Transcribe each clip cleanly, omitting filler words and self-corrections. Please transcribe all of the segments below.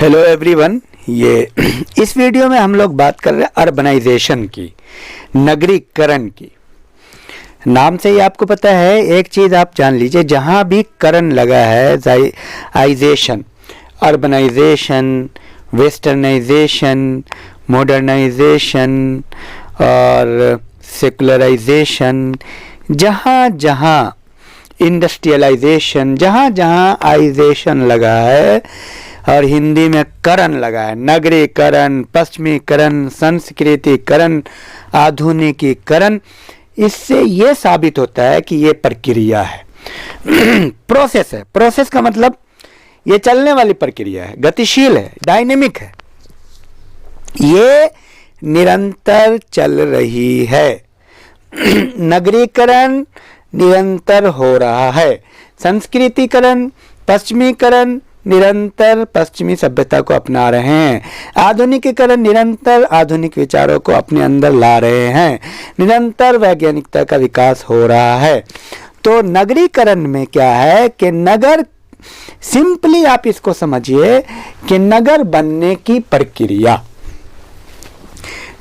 Hello everyone. ये इस video में हम लोग बात कर रहे हैं अर्बनाइजेशन की, नगरीकरण की। नाम से ही आपको पता है, एक चीज़ आप जान लीजिए, जहाँ भी करण लगा है, आइजेशन, अर्बनाइजेशन, वेस्टर्नाइजेशन, मॉडर्नाइजेशन और सेकुलराइजेशन, जहाँ जहाँ इंडस्ट्रियलाइजेशन, जहाँ जहाँ आइजेशन लगा है और हिंदी में करण लगा है, नगरीकरण, पश्चिमीकरण, संस्कृतिकरण, आधुनिकीकरण, इससे ये साबित होता है कि ये प्रक्रिया है, प्रोसेस है। प्रोसेस का मतलब ये चलने वाली प्रक्रिया है, गतिशील है, डायनेमिक है, ये निरंतर चल रही है। नगरीकरण निरंतर हो रहा है, संस्कृतिकरण, पश्चिमीकरण निरंतर पश्चिमी सभ्यता को अपना रहे हैं, आधुनिकीकरण निरंतर आधुनिक विचारों को अपने अंदर ला रहे हैं, निरंतर वैज्ञानिकता का विकास हो रहा है। तो नगरीकरण में क्या है कि नगर, सिंपली आप इसको समझिए कि नगर बनने की प्रक्रिया,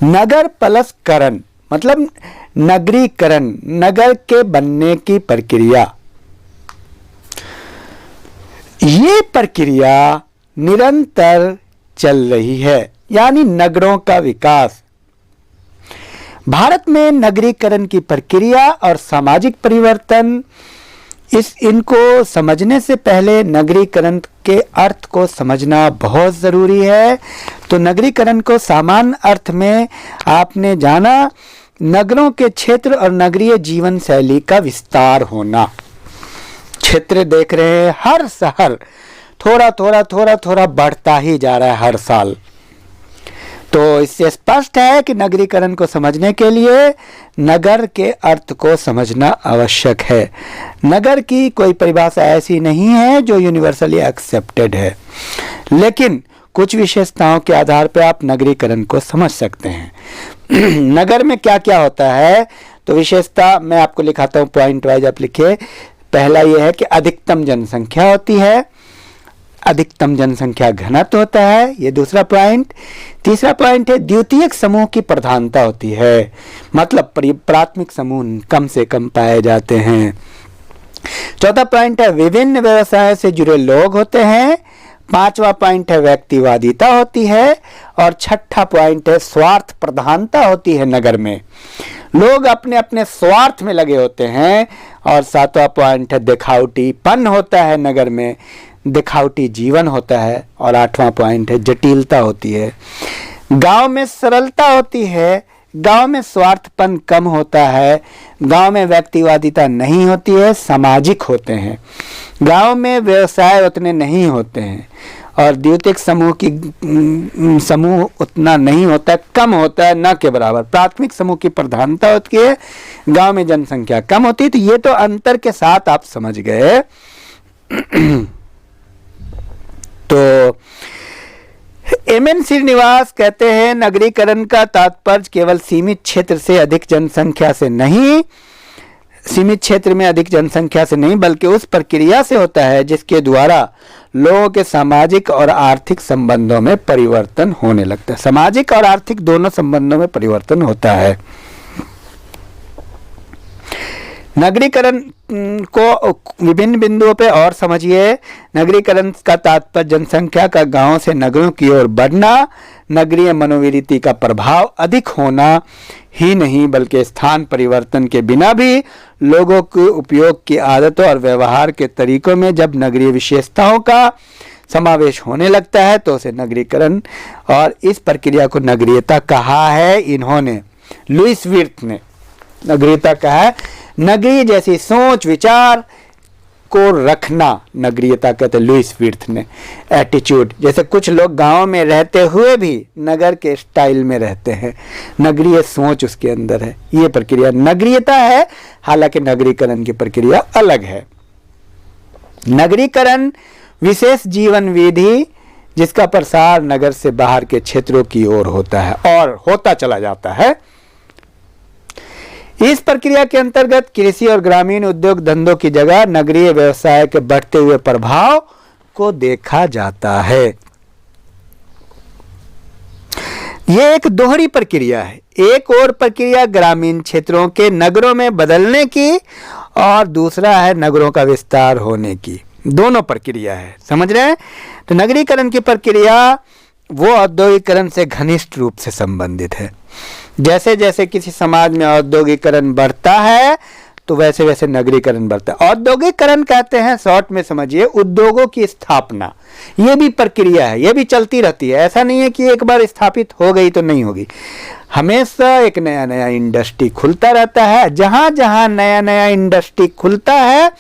नगर प्लस करण मतलब नगरीकरण, नगर के बनने की प्रक्रिया। ये प्रक्रिया निरंतर चल रही है, यानी नगरों का विकास। भारत में नगरीकरण की प्रक्रिया और सामाजिक परिवर्तन, इनको समझने से पहले नगरीकरण के अर्थ को समझना बहुत जरूरी है। तो नगरीकरण को सामान्य अर्थ में आपने जाना, नगरों के क्षेत्र और नगरीय जीवन शैली का विस्तार होना। क्षेत्र देख रहे हैं, हर शहर थोड़ा थोड़ा बढ़ता ही जा रहा है हर साल। तो इससे स्पष्ट है कि नगरीकरण को समझने के लिए नगर के अर्थ को समझना आवश्यक है। नगर की कोई परिभाषा ऐसी नहीं है जो यूनिवर्सली एक्सेप्टेड है, लेकिन कुछ विशेषताओं के आधार पर आप नगरीकरण को समझ सकते हैं। नगर में क्या क्या होता है, तो विशेषता मैं आपको लिखाता हूं, पॉइंट वाइज आप लिखिए। पहला यह है कि अधिकतम जनसंख्या होती है, अधिकतम जनसंख्या घनत्व होता है, ये दूसरा पॉइंट। तीसरा पॉइंट है द्वितीयक समूह की प्रधानता होती है, मतलब प्राथमिक समूह कम से कम पाए जाते हैं। चौथा पॉइंट है विभिन्न व्यवसाय से जुड़े लोग होते हैं। पांचवा पॉइंट है व्यक्तिवादिता होती है, और छठा पॉइंट है स्वार्थ प्रधानता होती है नगर में, लोग अपने अपने स्वार्थ में लगे होते हैं। और सातवां पॉइंट है दिखावटीपन होता है नगर में, दिखावटी जीवन होता है। और आठवां पॉइंट है जटिलता होती है। गांव में सरलता होती है, गांव में स्वार्थपन कम होता है, गांव में व्यक्तिवादिता नहीं होती है, सामाजिक होते हैं। गांव में व्यवसाय उतने नहीं होते हैं, और द्वितीयक समूह उतना नहीं होता, कम होता है, न के बराबर। प्राथमिक समूह की प्रधानता होती है, गांव में जनसंख्या कम होती है। तो ये तो अंतर के साथ आप समझ गए। तो एम.एन. श्रीनिवास कहते हैं नगरीकरण का तात्पर्य केवल सीमित क्षेत्र से अधिक जनसंख्या से नहीं, सीमित क्षेत्र में अधिक जनसंख्या से नहीं, बल्कि उस प्रक्रिया से होता है जिसके द्वारा लोगों के सामाजिक और आर्थिक संबंधों में परिवर्तन होने लगता है। सामाजिक और आर्थिक दोनों संबंधों में परिवर्तन होता है। नगरीकरण को विभिन्न बिंदुओं पे और समझिए। नगरीकरण का तात्पर्य जनसंख्या का गांव से नगरों की ओर बढ़ना, नगरीय मनोवृत्ति का प्रभाव अधिक होना ही नहीं, बल्कि स्थान परिवर्तन के बिना भी लोगों के उपयोग की आदतों और व्यवहार के तरीकों में जब नगरीय विशेषताओं का समावेश होने लगता है तो उसे नगरीकरण, और इस प्रक्रिया को नगरीयता कहा है इन्होंने, लुईस विर्थ ने नगरीयता कहा है। नगरीय जैसी सोच विचार को रखना नगरीयता कहते हैं लुईस विर्थ ने। एटीट्यूड, जैसे कुछ लोग गांव में रहते हुए भी नगर के स्टाइल में रहते हैं, नगरीय सोच उसके अंदर है, ये प्रक्रिया नगरीयता है। हालांकि नगरीकरण की प्रक्रिया अलग है। नगरीकरण विशेष जीवन विधि जिसका प्रसार नगर से बाहर के क्षेत्रों की ओर होता है और होता चला जाता है। इस प्रक्रिया के अंतर्गत कृषि और ग्रामीण उद्योग धंधों की जगह नगरीय व्यवसाय के बढ़ते हुए प्रभाव को देखा जाता है। ये एक दोहरी प्रक्रिया है। एक और प्रक्रिया ग्रामीण क्षेत्रों के नगरों में बदलने की और दूसरा है नगरों का विस्तार होने की। दोनों प्रक्रिया है, समझ रहे हैं। तो नगरीकरण की प्रक्रिया वो औद्योगिकरण से घनिष्ठ रूप से संबंधित है। जैसे जैसे किसी समाज में औद्योगिकरण बढ़ता है तो वैसे वैसे नगरीकरण बढ़ता है। औद्योगिकरण कहते हैं, शॉर्ट में समझिए, उद्योगों की स्थापना। ये भी प्रक्रिया है, ये भी चलती रहती है। ऐसा नहीं है कि एक बार स्थापित हो गई तो नहीं होगी, हमेशा एक नया नया इंडस्ट्री खुलता रहता है। जहां जहां नया नया इंडस्ट्री खुलता है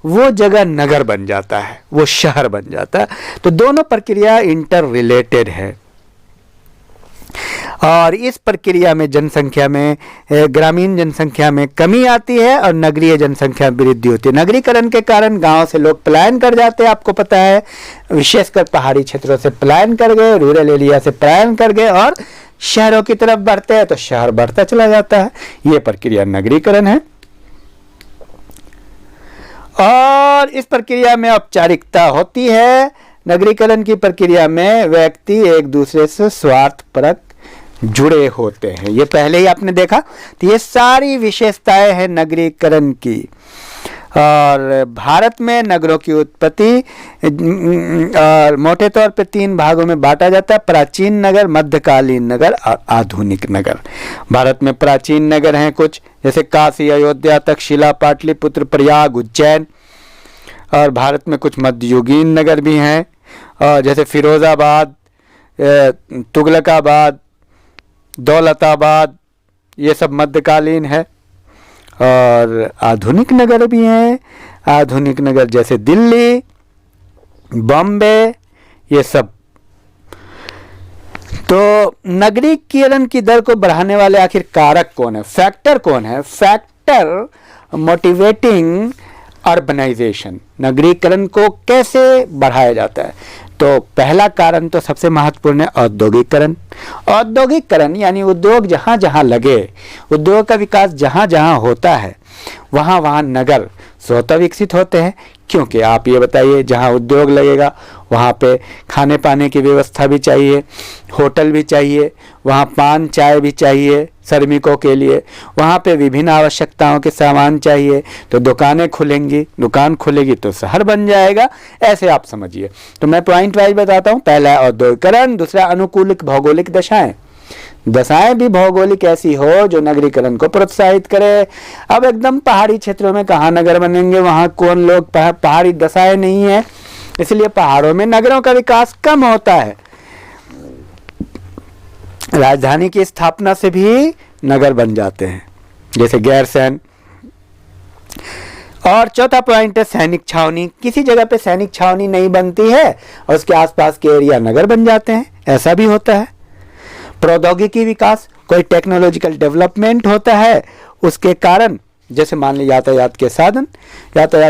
वो जगह नगर बन जाता है, वो शहर बन जाता है। तो दोनों प्रक्रिया इंटर रिलेटेड है। और इस प्रक्रिया में जनसंख्या में, ग्रामीण जनसंख्या में कमी आती है और नगरीय जनसंख्या में वृद्धि होती है। नगरीकरण के कारण गांव से लोग पलायन कर जाते हैं, आपको पता है, विशेषकर पहाड़ी क्षेत्रों से पलायन कर गए, रूरल एरिया से पलायन कर गए और शहरों की तरफ बढ़ते हैं, तो शहर बढ़ता चला जाता है। यह प्रक्रिया नगरीकरण है। और इस प्रक्रिया में औपचारिकता होती है। नगरीकरण की प्रक्रिया में व्यक्ति एक दूसरे से स्वार्थपरक जुड़े होते हैं। ये पहले ही आपने देखा। तो ये सारी विशेषताएं हैं नगरीकरण की। और भारत में नगरों की उत्पत्ति और मोटे तौर पे 3 भागों में बांटा जाता है: प्राचीन नगर, मध्यकालीन नगर और आधुनिक नगर। भारत में प्राचीन नगर हैं कुछ, जैसे काशी, अयोध्या, तक्षशिला, पाटलिपुत्र, प्रयाग, उज्जैन। और भारत में कुछ मध्ययुगीन नगर भी हैं, और जैसे फिरोजाबाद, तुगलकाबाद, दौलताबाद, ये सब मध्यकालीन है। और आधुनिक नगर भी हैं। आधुनिक नगर जैसे दिल्ली, बॉम्बे, ये सब। तो नगरीकरण की दर को बढ़ाने वाले आखिर कारक कौन है, फैक्टर कौन है? Factor motivating urbanisation. नगरीकरण को कैसे बढ़ाया जाता है? तो पहला कारण तो सबसे महत्वपूर्ण है औद्योगिकरण। औद्योगिकरण यानी उद्योग जहाँ जहाँ लगे, उद्योग का विकास जहाँ जहाँ होता है वहाँ वहाँ नगर स्वतः विकसित होते हैं। क्योंकि आप ये बताइए, जहाँ उद्योग लगेगा वहाँ पे खाने पाने की व्यवस्था भी चाहिए, होटल भी चाहिए, वहाँ पान चाय भी चाहिए श्रमिकों के लिए, वहाँ पे विभिन्न आवश्यकताओं के सामान चाहिए, तो दुकानें खुलेंगी, दुकान खुलेगी तो शहर बन जाएगा। ऐसे आप समझिए। तो मैं पॉइंट वाइज बताता हूँ। पहला है औद्योगिकरण, दूसरा अनुकूलित भौगोलिक दशाएं। दशाएं भी भौगोलिक ऐसी हो जो नगरीकरण को प्रोत्साहित करे। अब एकदम पहाड़ी क्षेत्रों में कहाँ नगर बनेंगे, वहाँ कौन लोग, पहाड़ी दशाएं नहीं है, इसलिए पहाड़ों में नगरों का विकास कम होता है। राजधानी की स्थापना से भी नगर बन जाते हैं, जैसे गैरसैंण। और चौथा पॉइंट है सैनिक छावनी। किसी जगह पे सैनिक छावनी नहीं बनती है और उसके आसपास के एरिया नगर बन जाते हैं, ऐसा भी होता है। प्रौद्योगिकी विकास, कोई टेक्नोलॉजिकल डेवलपमेंट होता है, उसके कारण जैसे मान लीजिए यातायात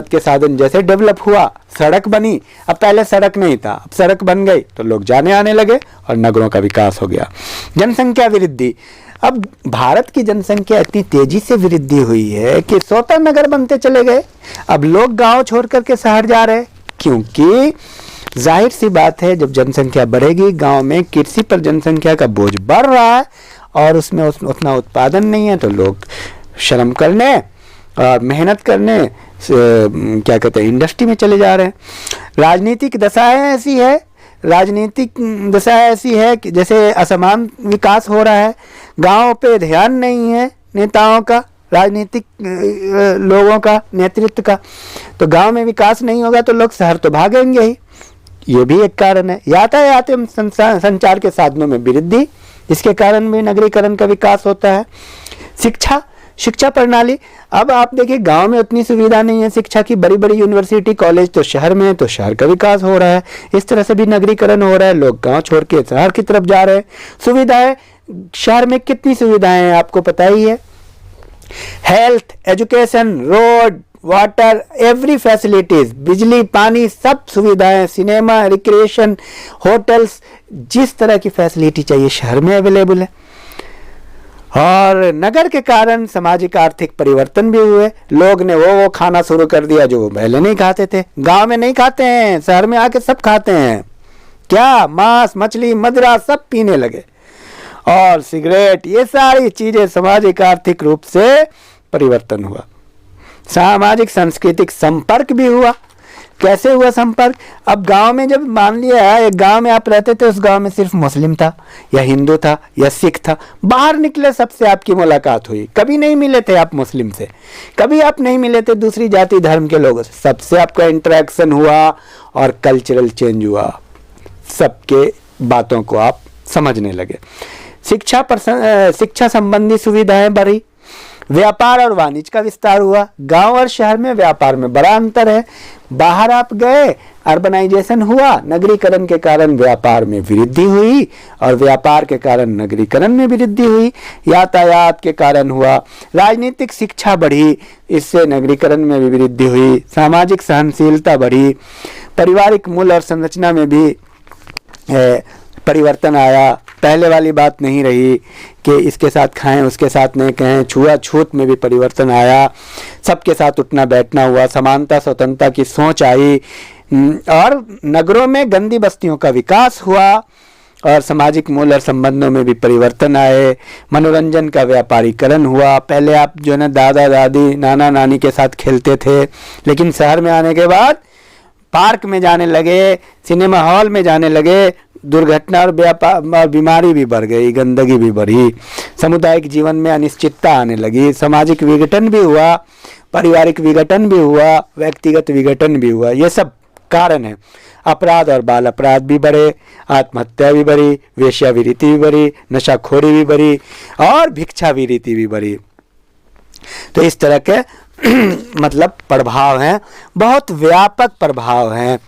के साधन जैसे डेवलप हुआ, सड़क बनी। अब पहले सड़क नहीं था, अब सड़क बन गई तो लोग जाने आने लगे और नगरों का विकास हो गया। जनसंख्या वृद्धि, अब भारत की जनसंख्या इतनी तेजी से वृद्धि हुई है कि स्वतः नगर बनते चले गए। अब लोग गांव छोड़ करके शहर जा रहे, क्योंकि जाहिर सी बात है जब जनसंख्या बढ़ेगी, गांव में कृषि पर जनसंख्या का बोझ बढ़ रहा है और उसमें उतना उत्पादन नहीं है, तो लोग श्रम करने और मेहनत करने क्या कहते हैं इंडस्ट्री में चले जा रहे हैं। राजनीतिक दशाएं ऐसी है कि जैसे असमान विकास हो रहा है, गांव पे ध्यान नहीं है नेताओं का, राजनीतिक लोगों का, नेतृत्व का, तो गांव में विकास नहीं होगा तो लोग शहर तो भागेंगे ही। ये भी एक कारण है। यातायात एवं संचार के साधनों में वृद्धि, इसके कारण भी नगरीकरण का विकास होता है। शिक्षा प्रणाली, अब आप देखिए गांव में उतनी सुविधा नहीं है शिक्षा की, बड़ी बड़ी यूनिवर्सिटी कॉलेज तो शहर में है, तो शहर का विकास हो रहा है। इस तरह से भी नगरीकरण हो रहा है, लोग गांव छोड़ के शहर की तरफ जा रहे हैं। सुविधाएं, शहर में कितनी सुविधाएं हैं आपको पता ही है। Health, education, road, water, every facilities, बिजली, पानी, सब सुविधाएं, सिनेमा, रिक्रिएशन, होटल्स, जिस तरह की फैसिलिटी चाहिए शहर में अवेलेबल है। और नगर के कारण सामाजिक आर्थिक परिवर्तन भी हुए। लोग ने वो खाना शुरू कर दिया जो वो पहले नहीं खाते थे। गांव में नहीं खाते हैं, शहर में आके सब खाते हैं। क्या? मांस, मछली, मदिरा सब पीने लगे। और सिगरेट, ये सारी चीजें सामाजिक आर्थिक रूप से परिवर्तन हुआ। सामाजिक सांस्कृतिक संपर्क भी हुआ। कैसे हुआ संपर्क? अब गांव में जब मान लिया एक गांव में आप रहते थे, उस गांव में सिर्फ मुस्लिम था या हिंदू था या सिख था, बाहर निकले सबसे आपकी मुलाकात हुई। कभी नहीं मिले थे आप मुस्लिम से, कभी आप नहीं मिले थे दूसरी जाति धर्म के लोगों से, सबसे आपका इंटरेक्शन हुआ और कल्चरल चेंज हुआ, सबके बातों को आप समझने लगे। शिक्षा संबंधी सुविधाएं बढ़ी, व्यापार और वाणिज्य का विस्तार हुआ। गांव और शहर में व्यापार में बड़ा अंतर है। बाहर आप गए, अर्बनाइजेशन हुआ, नगरीकरण के कारण व्यापार में वृद्धि हुई और व्यापार के कारण नगरीकरण में वृद्धि हुई। यातायात के कारण हुआ, राजनीतिक शिक्षा बढ़ी, इससे नगरीकरण में भी वृद्धि हुई। सामाजिक सहनशीलता बढ़ी, पारिवारिक मूल्य और संरचना में भी परिवर्तन आया। पहले वाली बात नहीं रही कि इसके साथ खाएं उसके साथ नहीं कहें, छुआछूत में भी परिवर्तन आया। सबके साथ उठना बैठना हुआ, समानता स्वतंत्रता की सोच आई और नगरों में गंदी बस्तियों का विकास हुआ और सामाजिक मूल्य और संबंधों में भी परिवर्तन आए। मनोरंजन का व्यापारीकरण हुआ। पहले आप जो है दादा दादी नाना नानी के साथ खेलते थे, लेकिन शहर में आने के बाद पार्क में जाने लगे, सिनेमा हॉल में जाने लगे, दुर्घटना और व्यापार बीमारी भी बढ़ गई, गंदगी भी बढ़ी, सामुदायिक जीवन में अनिश्चितता आने लगी, सामाजिक विघटन भी हुआ, पारिवारिक विघटन भी हुआ, व्यक्तिगत विघटन भी हुआ। ये सब कारण है। अपराध और बाल अपराध भी बढ़े, आत्महत्या भी बढ़ी, वेश्यावृत्ति भी बढ़ी, नशाखोरी भी बढ़ी और भिक्षावृत्ति भी बढ़ी। तो इस तरह के मतलब प्रभाव हैं, बहुत व्यापक प्रभाव हैं।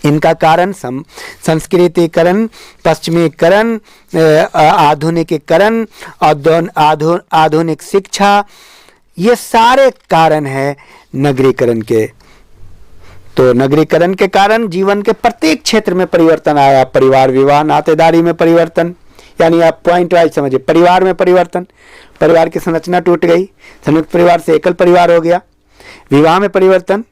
इनका कारण संस्कृतिकरण, पश्चिमीकरण, आधुनिकीकरण, आधुनिक शिक्षा, ये सारे कारण हैं नगरीकरण के। तो नगरीकरण के कारण जीवन के प्रत्येक क्षेत्र में परिवर्तन आया। परिवार, विवाह, नातेदारी में परिवर्तन, यानी आप पॉइंट वाइज समझिए। परिवार में परिवर्तन, परिवार की संरचना टूट गई, संयुक्त परिवार से एकल परिवार हो गया। विवाह में परिवर्तन,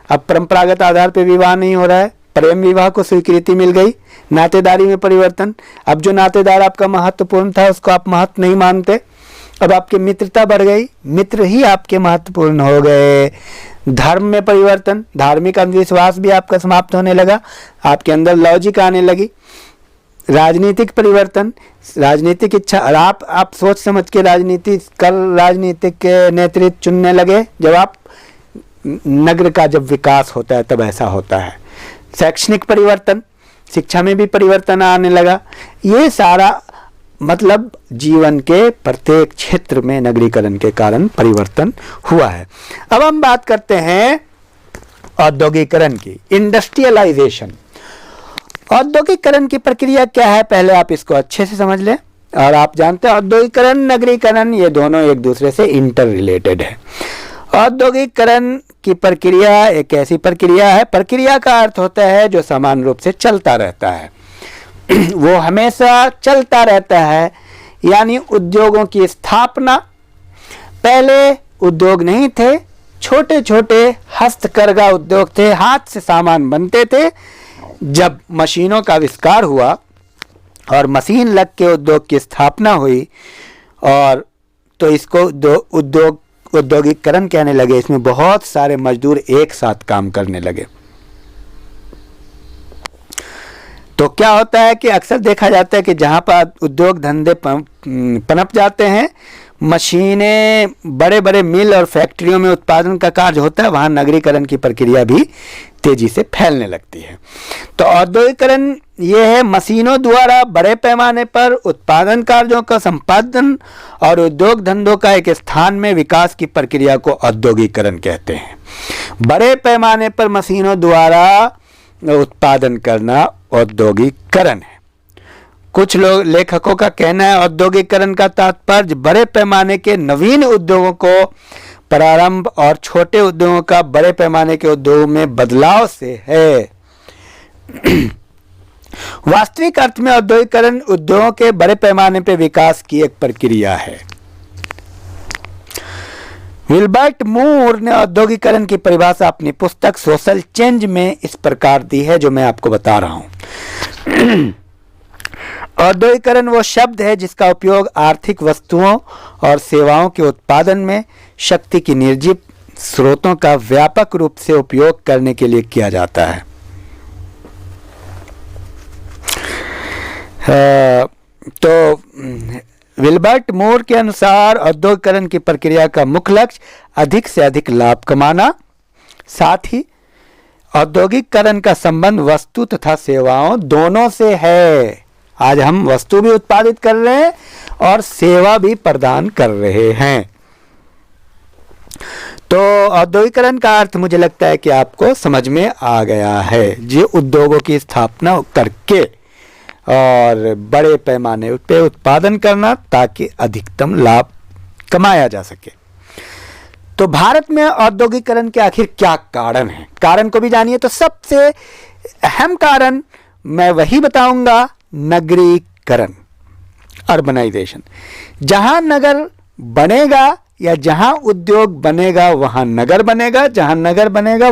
अब परंपरागत आधार पर विवाह नहीं हो रहा है, प्रेम विवाह को स्वीकृति मिल गई। नातेदारी में परिवर्तन, अब जो नातेदार आपका महत्वपूर्ण था उसको आप महत्व नहीं मानते, अब आपकी मित्रता बढ़ गई, मित्र ही आपके महत्वपूर्ण हो गए। धर्म में परिवर्तन, धार्मिक अंधविश्वास भी आपका समाप्त होने लगा, आपके अंदर लॉजिक आने लगी। राजनीतिक परिवर्तन, राजनीतिक इच्छा, आप सोच समझ के राजनीतिक नेतृत्व चुनने लगे। जब आप नगर का जब विकास होता है तब ऐसा होता है। शैक्षणिक परिवर्तन, शिक्षा में भी परिवर्तन आने लगा। ये सारा मतलब जीवन के प्रत्येक क्षेत्र में नगरीकरण के कारण परिवर्तन हुआ है। अब हम बात करते हैं औद्योगिकरण की, इंडस्ट्रियलाइजेशन। औद्योगिकरण की प्रक्रिया क्या है, पहले आप इसको अच्छे से समझ लें। और आप जानते हैं औद्योगिकरण, नगरीकरण, ये दोनों एक दूसरे से इंटर रिलेटेड है। औद्योगिकरण की प्रक्रिया एक ऐसी प्रक्रिया है, प्रक्रिया का अर्थ होता है जो समान रूप से चलता रहता है वो हमेशा चलता रहता है। यानी उद्योगों की स्थापना, पहले उद्योग नहीं थे, छोटे छोटे हस्तकरघा उद्योग थे, हाथ से सामान बनते थे। जब मशीनों का आविष्कार हुआ और मशीन लग के उद्योग की स्थापना हुई और तो इसको औद्योगिकरण कहने लगे। इसमें बहुत सारे मजदूर एक साथ काम करने लगे। तो क्या होता है कि अक्सर देखा जाता है कि जहां पर उद्योग धंधे पनप जाते हैं, मशीनें, बड़े बड़े मिल और फैक्ट्रियों में उत्पादन का कार्य होता है, वहां नगरीकरण की प्रक्रिया भी तेजी से फैलने लगती है। तो औद्योगिकरण ये है मशीनों द्वारा बड़े पैमाने पर उत्पादन कार्यों का संपादन और उद्योग धंधों का एक स्थान में विकास की प्रक्रिया को औद्योगिकरण कहते हैं। बड़े पैमाने पर मशीनों द्वारा उत्पादन करना औद्योगिकरण है। कुछ लोग लेखकों का कहना है औद्योगिकरण का तात्पर्य बड़े पैमाने के नवीन उद्योगों को प्रारंभ और छोटे उद्योगों का बड़े पैमाने के उद्योगों में बदलाव से है। वास्तविक अर्थ में औद्योगिकरण उद्योगों के बड़े पैमाने पर विकास की एक प्रक्रिया है। विल्बर्ट मूर ने औद्योगिकरण की परिभाषा अपनी पुस्तक सोशल चेंज में इस प्रकार दी है, जो मैं आपको बता रहा हूं। औद्योगिकरण वो शब्द है जिसका उपयोग आर्थिक वस्तुओं और सेवाओं के उत्पादन में शक्ति की निर्जीव स्रोतों का व्यापक रूप से उपयोग करने के लिए किया जाता है। तो विल्बर्ट मूर के अनुसार औद्योगिकरण की प्रक्रिया का मुख्य लक्ष्य अधिक से अधिक लाभ कमाना, साथ ही औद्योगिकरण का संबंध वस्तु तथा सेवाओं दोनों से है। आज हम वस्तु भी उत्पादित कर रहे हैं और सेवा भी प्रदान कर रहे हैं। तो औद्योगिकरण का अर्थ मुझे लगता है कि आपको समझ में आ गया है। जो उद्योगों की स्थापना करके और बड़े पैमाने पे उत्पादन करना ताकि अधिकतम लाभ कमाया जा सके। तो भारत में औद्योगिकरण के आखिर क्या कारण है, कारण को भी जानिए। तो सबसे अहम कारण मैं वही बताऊंगा, नगरीकरण, अर्बनाइजेशन। जहां नगर बनेगा या जहां उद्योग बनेगा वहां नगर बनेगा, जहां नगर बनेगा